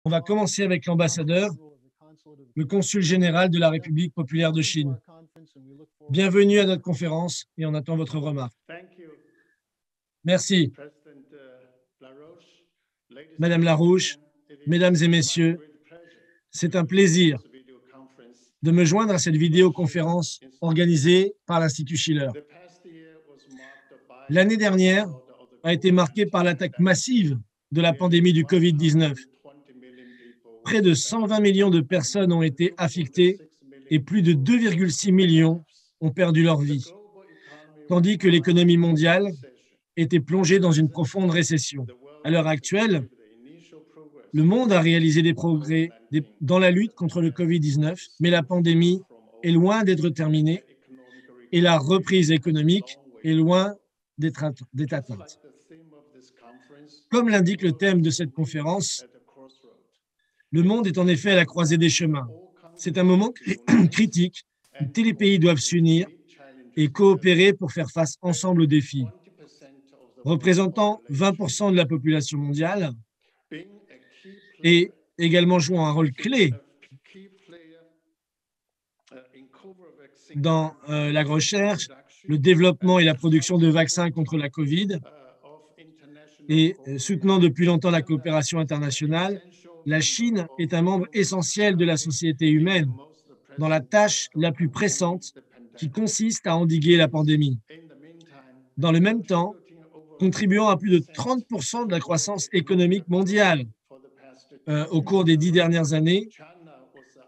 On va commencer avec l'ambassadeur, le consul général de la République populaire de Chine. Bienvenue à notre conférence et on attend votre remarque. Merci. Madame Larouche, mesdames et messieurs, c'est un plaisir de me joindre à cette vidéoconférence organisée par l'Institut Schiller. L'année dernière a été marquée par l'attaque massive de la pandémie du Covid-19. Près de 120 millions de personnes ont été affectées et plus de 2,6 millions ont perdu leur vie, tandis que l'économie mondiale était plongée dans une profonde récession. À l'heure actuelle, le monde a réalisé des progrès dans la lutte contre le Covid-19, mais la pandémie est loin d'être terminée et la reprise économique est loin d'être atteinte. Comme l'indique le thème de cette conférence, le monde est en effet à la croisée des chemins. C'est un moment critique où tous les pays doivent s'unir et coopérer pour faire face ensemble aux défis. Représentant 20% de la population mondiale et également jouant un rôle clé dans la recherche, le développement et la production de vaccins contre la Covid, et soutenant depuis longtemps la coopération internationale, la Chine est un membre essentiel de la société humaine dans la tâche la plus pressante qui consiste à endiguer la pandémie. Dans le même temps, contribuant à plus de 30% de la croissance économique mondiale. Au cours des 10 dernières années,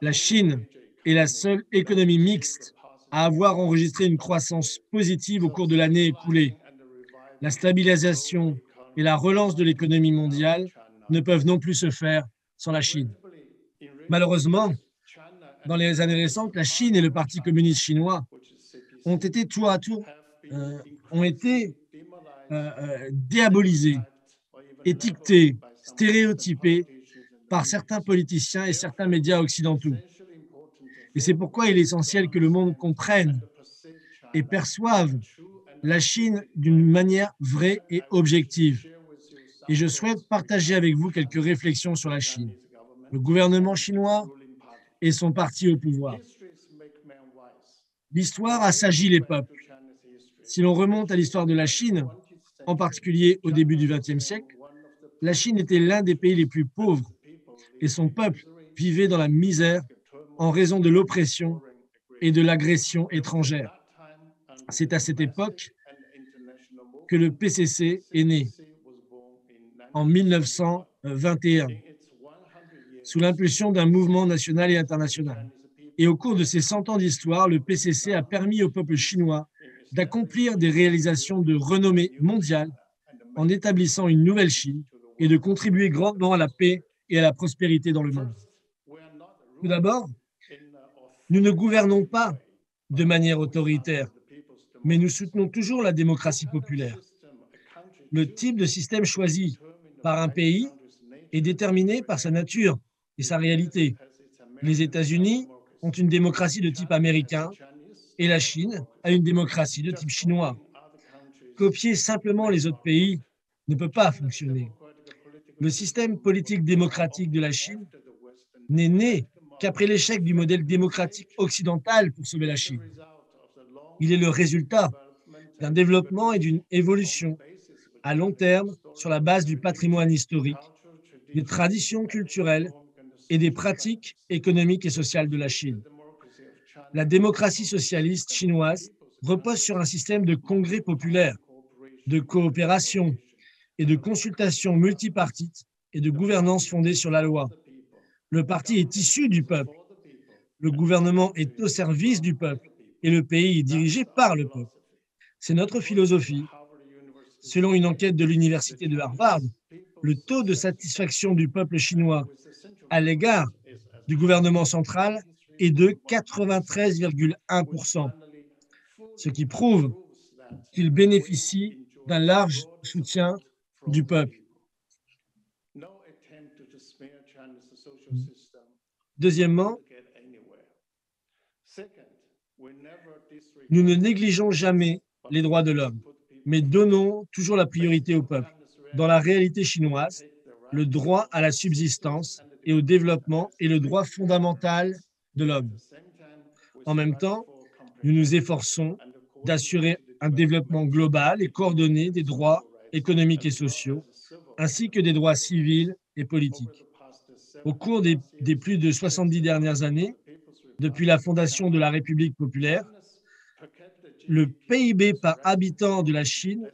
la Chine est la seule économie mixte à avoir enregistré une croissance positive au cours de l'année écoulée. La stabilisation et la relance de l'économie mondiale ne peuvent non plus se faire sans la Chine. Malheureusement, dans les années récentes, la Chine et le Parti communiste chinois ont été tour à tour diabolisés, étiquetés, stéréotypés par certains politiciens et certains médias occidentaux. Et c'est pourquoi il est essentiel que le monde comprenne et perçoive la Chine d'une manière vraie et objective. Et je souhaite partager avec vous quelques réflexions sur la Chine, le gouvernement chinois et son parti au pouvoir. L'histoire assagit les peuples. Si l'on remonte à l'histoire de la Chine, en particulier au début du XXe siècle, la Chine était l'un des pays les plus pauvres et son peuple vivait dans la misère en raison de l'oppression et de l'agression étrangère. C'est à cette époque que le PCC est né, en 1921, sous l'impulsion d'un mouvement national et international. Et au cours de ces 100 ans d'histoire, le PCC a permis au peuple chinois d'accomplir des réalisations de renommée mondiale en établissant une nouvelle Chine et de contribuer grandement à la paix et à la prospérité dans le monde. Tout d'abord, nous ne gouvernons pas de manière autoritaire, mais nous soutenons toujours la démocratie populaire. Le type de système choisi par un pays est déterminé par sa nature et sa réalité. Les États-Unis ont une démocratie de type américain et la Chine a une démocratie de type chinois. Copier simplement les autres pays ne peut pas fonctionner. Le système politique démocratique de la Chine n'est né qu'après l'échec du modèle démocratique occidental pour sauver la Chine. Il est le résultat d'un développement et d'une évolution à long terme sur la base du patrimoine historique, des traditions culturelles et des pratiques économiques et sociales de la Chine. La démocratie socialiste chinoise repose sur un système de congrès populaire, de coopération et de consultation multipartite et de gouvernance fondée sur la loi. Le parti est issu du peuple, le gouvernement est au service du peuple et le pays est dirigé par le peuple. C'est notre philosophie. Selon une enquête de l'université de Harvard, le taux de satisfaction du peuple chinois à l'égard du gouvernement central est de 93,1%, ce qui prouve qu'il bénéficie d'un large soutien du peuple. Deuxièmement, nous ne négligeons jamais les droits de l'homme, mais donnons toujours la priorité au peuple. Dans la réalité chinoise, le droit à la subsistance et au développement est le droit fondamental de l'homme. En même temps, nous nous efforçons d'assurer un développement global et coordonné des droits économiques et sociaux, ainsi que des droits civils et politiques. Au cours des plus de 70 dernières années, depuis la fondation de la République populaire, le PIB par habitant de la Chine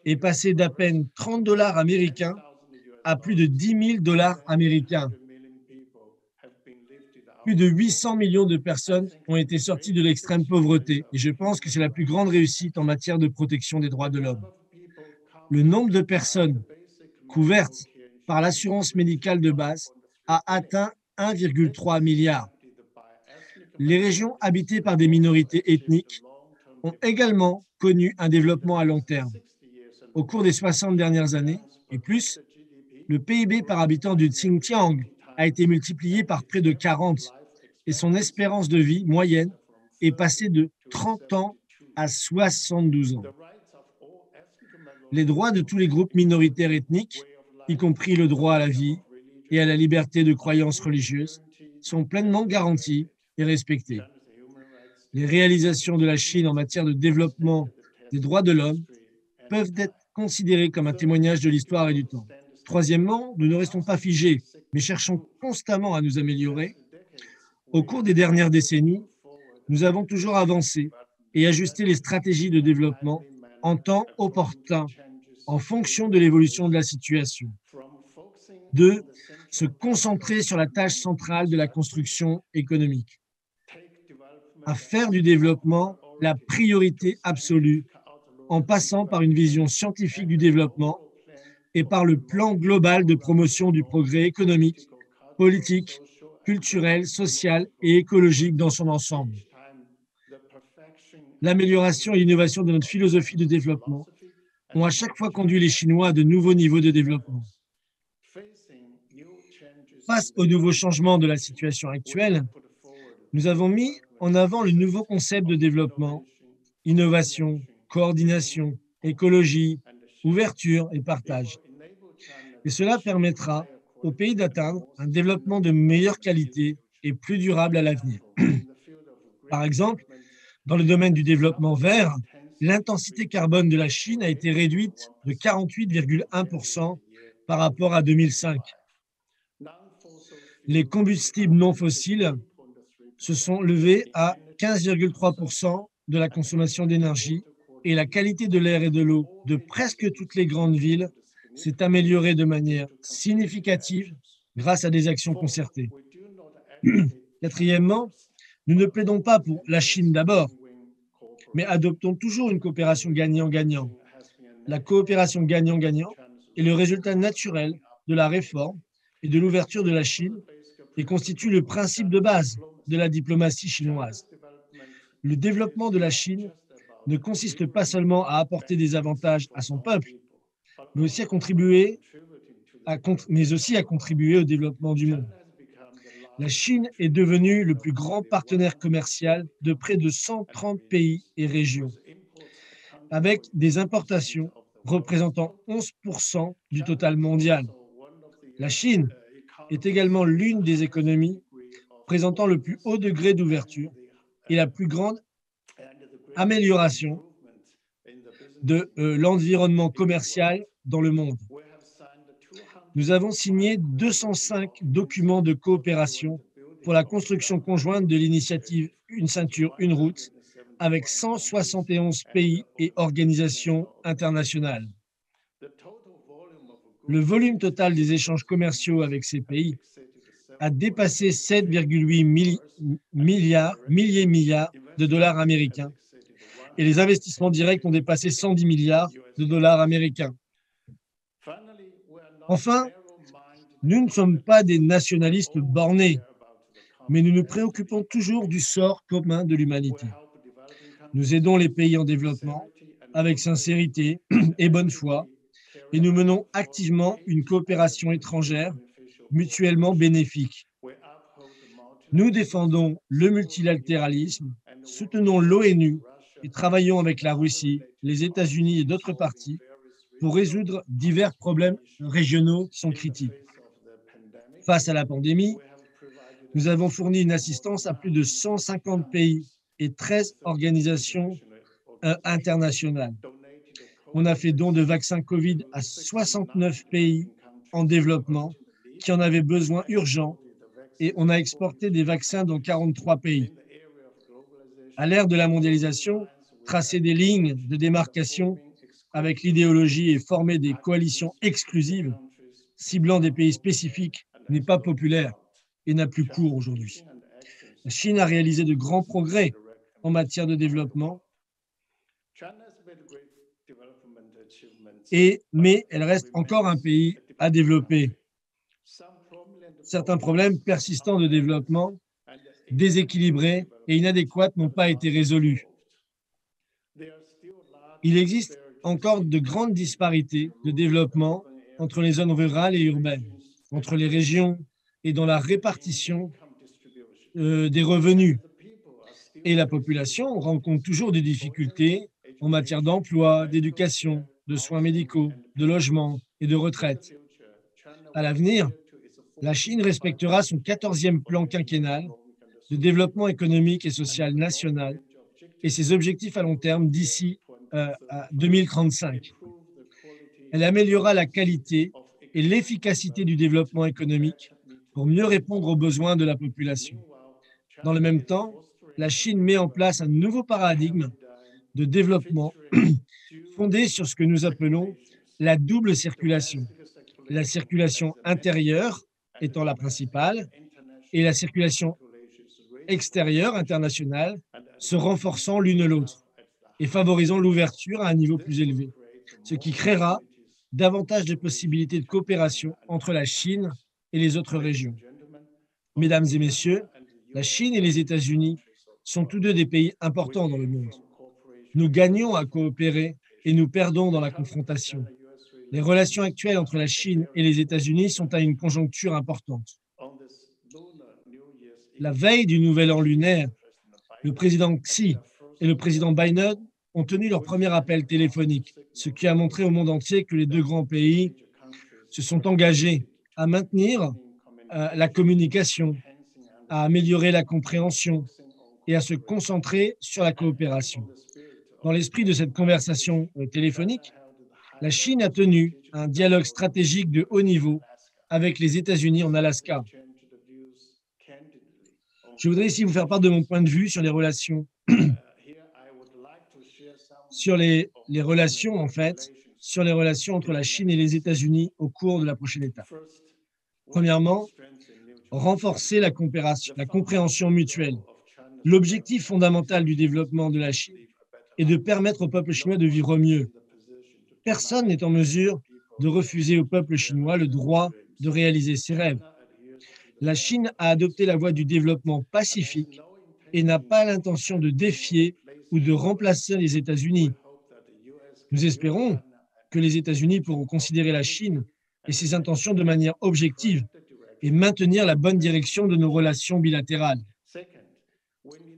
est passé d'à peine 30 dollars américains à plus de 10 000 dollars américains. Plus de 800 millions de personnes ont été sorties de l'extrême pauvreté et je pense que c'est la plus grande réussite en matière de protection des droits de l'homme. Le nombre de personnes couvertes par l'assurance médicale de base a atteint 1,3 milliard. Les régions habitées par des minorités ethniques ont également connu un développement à long terme. Au cours des 60 dernières années et plus, le PIB par habitant du Xinjiang a été multiplié par près de 40 et son espérance de vie moyenne est passée de 30 ans à 72 ans. Les droits de tous les groupes minoritaires ethniques, y compris le droit à la vie et à la liberté de croyance religieuse, sont pleinement garantis et respectés. Les réalisations de la Chine en matière de développement des droits de l'homme peuvent être considérées comme un témoignage de l'histoire et du temps. Troisièmement, nous ne restons pas figés, mais cherchons constamment à nous améliorer. Au cours des dernières décennies, nous avons toujours avancé et ajusté les stratégies de développement en temps opportun, en fonction de l'évolution de la situation. 2. Se concentrer sur la tâche centrale de la construction économique. À faire du développement la priorité absolue en passant par une vision scientifique du développement et par le plan global de promotion du progrès économique, politique, culturel, social et écologique dans son ensemble. L'amélioration et l'innovation de notre philosophie de développement ont à chaque fois conduit les Chinois à de nouveaux niveaux de développement. Face aux nouveaux changements de la situation actuelle, nous avons mis en avant le nouveau concept de développement, innovation, coordination, écologie, ouverture et partage. Et cela permettra au pays d'atteindre un développement de meilleure qualité et plus durable à l'avenir. Par exemple, dans le domaine du développement vert, l'intensité carbone de la Chine a été réduite de 48,1% par rapport à 2005. Les combustibles non fossiles se sont levés à 15,3% de la consommation d'énergie et la qualité de l'air et de l'eau de presque toutes les grandes villes s'est améliorée de manière significative grâce à des actions concertées. Quatrièmement, nous ne plaidons pas pour la Chine d'abord, mais adoptons toujours une coopération gagnant-gagnant. La coopération gagnant-gagnant est le résultat naturel de la réforme et de l'ouverture de la Chine et constitue le principe de base de la diplomatie chinoise. Le développement de la Chine ne consiste pas seulement à apporter des avantages à son peuple, mais aussi à contribuer au développement du monde. La Chine est devenue le plus grand partenaire commercial de près de 130 pays et régions, avec des importations représentant 11% du total mondial. La Chine est également l'une des économies présentant le plus haut degré d'ouverture et la plus grande amélioration de l'environnement commercial dans le monde. Nous avons signé 205 documents de coopération pour la construction conjointe de l'initiative Une ceinture, une route avec 171 pays et organisations internationales. Le volume total des échanges commerciaux avec ces pays a dépassé 7,8 milliards de dollars américains et les investissements directs ont dépassé 110 milliards de dollars américains. Enfin, nous ne sommes pas des nationalistes bornés, mais nous nous préoccupons toujours du sort commun de l'humanité. Nous aidons les pays en développement avec sincérité et bonne foi, et nous menons activement une coopération étrangère mutuellement bénéfique. Nous défendons le multilatéralisme, soutenons l'ONU et travaillons avec la Russie, les États-Unis et d'autres parties pour résoudre divers problèmes régionaux qui sont critiques. Face à la pandémie, nous avons fourni une assistance à plus de 150 pays et 13 organisations internationales. On a fait don de vaccins Covid à 69 pays en développement qui en avaient besoin urgent et on a exporté des vaccins dans 43 pays. À l'ère de la mondialisation, tracer des lignes de démarcation avec l'idéologie et former des coalitions exclusives ciblant des pays spécifiques n'est pas populaire et n'a plus cours aujourd'hui. La Chine a réalisé de grands progrès en matière de développement, mais elle reste encore un pays à développer. Certains problèmes persistants de développement, déséquilibrés et inadéquats n'ont pas été résolus. Il existe encore de grandes disparités de développement entre les zones rurales et urbaines, entre les régions et dans la répartition des revenus. Et la population rencontre toujours des difficultés en matière d'emploi, d'éducation, de soins médicaux, de logement et de retraite. À l'avenir, la Chine respectera son 14e plan quinquennal de développement économique et social national et ses objectifs à long terme d'ici à 2035. Elle améliorera la qualité et l'efficacité du développement économique pour mieux répondre aux besoins de la population. Dans le même temps, la Chine met en place un nouveau paradigme de développement fondé sur ce que nous appelons la double circulation. La circulation intérieure étant la principale et la circulation extérieure internationale se renforçant l'une l'autre et favorisant l'ouverture à un niveau plus élevé, ce qui créera davantage de possibilités de coopération entre la Chine et les autres régions. Mesdames et messieurs, la Chine et les États-Unis sont tous deux des pays importants dans le monde. Nous gagnons à coopérer et nous perdons dans la confrontation. Les relations actuelles entre la Chine et les États-Unis sont à une conjoncture importante. La veille du Nouvel An lunaire, le président Xi et le président Biden ont tenu leur premier appel téléphonique, ce qui a montré au monde entier que les deux grands pays se sont engagés à maintenir la communication, à améliorer la compréhension et à se concentrer sur la coopération. Dans l'esprit de cette conversation téléphonique, la Chine a tenu un dialogue stratégique de haut niveau avec les États-Unis en Alaska. Je voudrais ici vous faire part de mon point de vue sur les relations, sur les relations entre la Chine et les États-Unis au cours de la prochaine étape. Premièrement, renforcer la compréhension mutuelle. L'objectif fondamental du développement de la Chine est de permettre au peuple chinois de vivre mieux. Personne n'est en mesure de refuser au peuple chinois le droit de réaliser ses rêves. La Chine a adopté la voie du développement pacifique et n'a pas l'intention de défier ou de remplacer les États-Unis. Nous espérons que les États-Unis pourront considérer la Chine et ses intentions de manière objective et maintenir la bonne direction de nos relations bilatérales.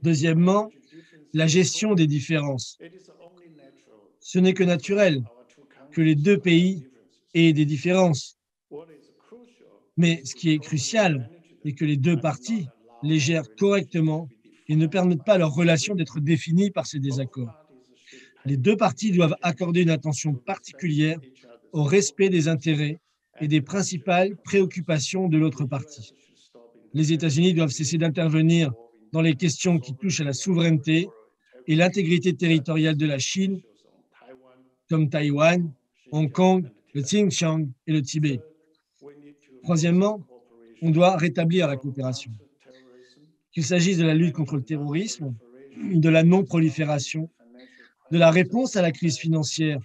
Deuxièmement, la gestion des différences. Ce n'est que naturel que les deux pays aient des différences. Mais ce qui est crucial est que les deux parties les gèrent correctement et ne permettent pas à leurs relations d'être définies par ces désaccords. Les deux parties doivent accorder une attention particulière au respect des intérêts et des principales préoccupations de l'autre partie. Les États-Unis doivent cesser d'intervenir dans les questions qui touchent à la souveraineté et l'intégrité territoriale de la Chine, comme Taïwan, Hong Kong, le Xinjiang et le Tibet. Troisièmement, on doit rétablir la coopération. Qu'il s'agisse de la lutte contre le terrorisme, de la non-prolifération, de la réponse à la crise financière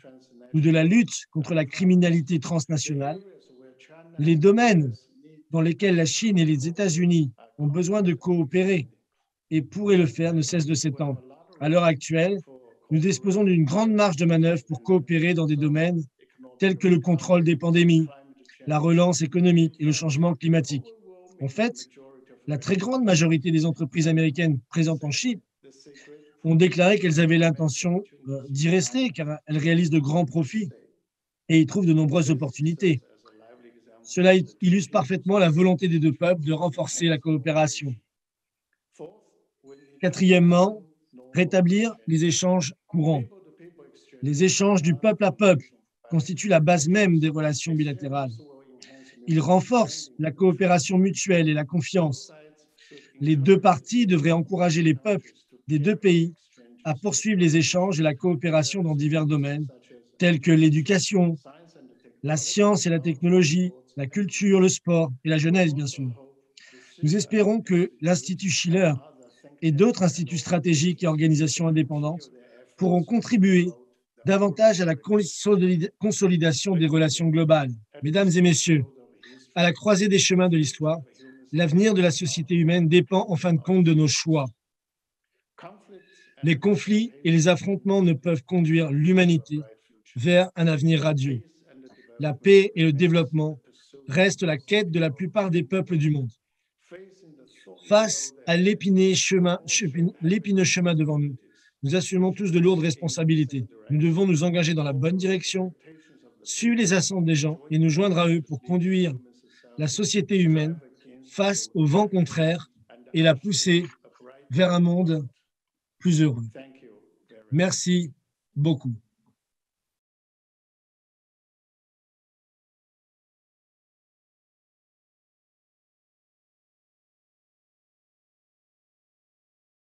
ou de la lutte contre la criminalité transnationale, les domaines dans lesquels la Chine et les États-Unis ont besoin de coopérer et pourraient le faire ne cessent de s'étendre. À l'heure actuelle, nous disposons d'une grande marge de manœuvre pour coopérer dans des domaines tels que le contrôle des pandémies, la relance économique et le changement climatique. En fait, la très grande majorité des entreprises américaines présentes en Chine ont déclaré qu'elles avaient l'intention d'y rester car elles réalisent de grands profits et y trouvent de nombreuses opportunités. Cela illustre parfaitement la volonté des deux peuples de renforcer la coopération. Quatrièmement, rétablir les échanges courants. Les échanges du peuple à peuple constituent la base même des relations bilatérales. Ils renforcent la coopération mutuelle et la confiance. Les deux parties devraient encourager les peuples des deux pays à poursuivre les échanges et la coopération dans divers domaines, tels que l'éducation, la science et la technologie, la culture, le sport et la jeunesse, bien sûr. Nous espérons que l'Institut Schiller et d'autres instituts stratégiques et organisations indépendantes pourront contribuer davantage à la consolidation des relations globales. Mesdames et messieurs, à la croisée des chemins de l'histoire, l'avenir de la société humaine dépend en fin de compte de nos choix. Les conflits et les affrontements ne peuvent conduire l'humanité vers un avenir radieux. La paix et le développement restent la quête de la plupart des peuples du monde. Face à l'épineux chemin devant nous, nous assumons tous de lourdes responsabilités. Nous devons nous engager dans la bonne direction, suivre les attentes des gens et nous joindre à eux pour conduire la société humaine face au vent contraire et la pousser vers un monde plus heureux. Merci beaucoup.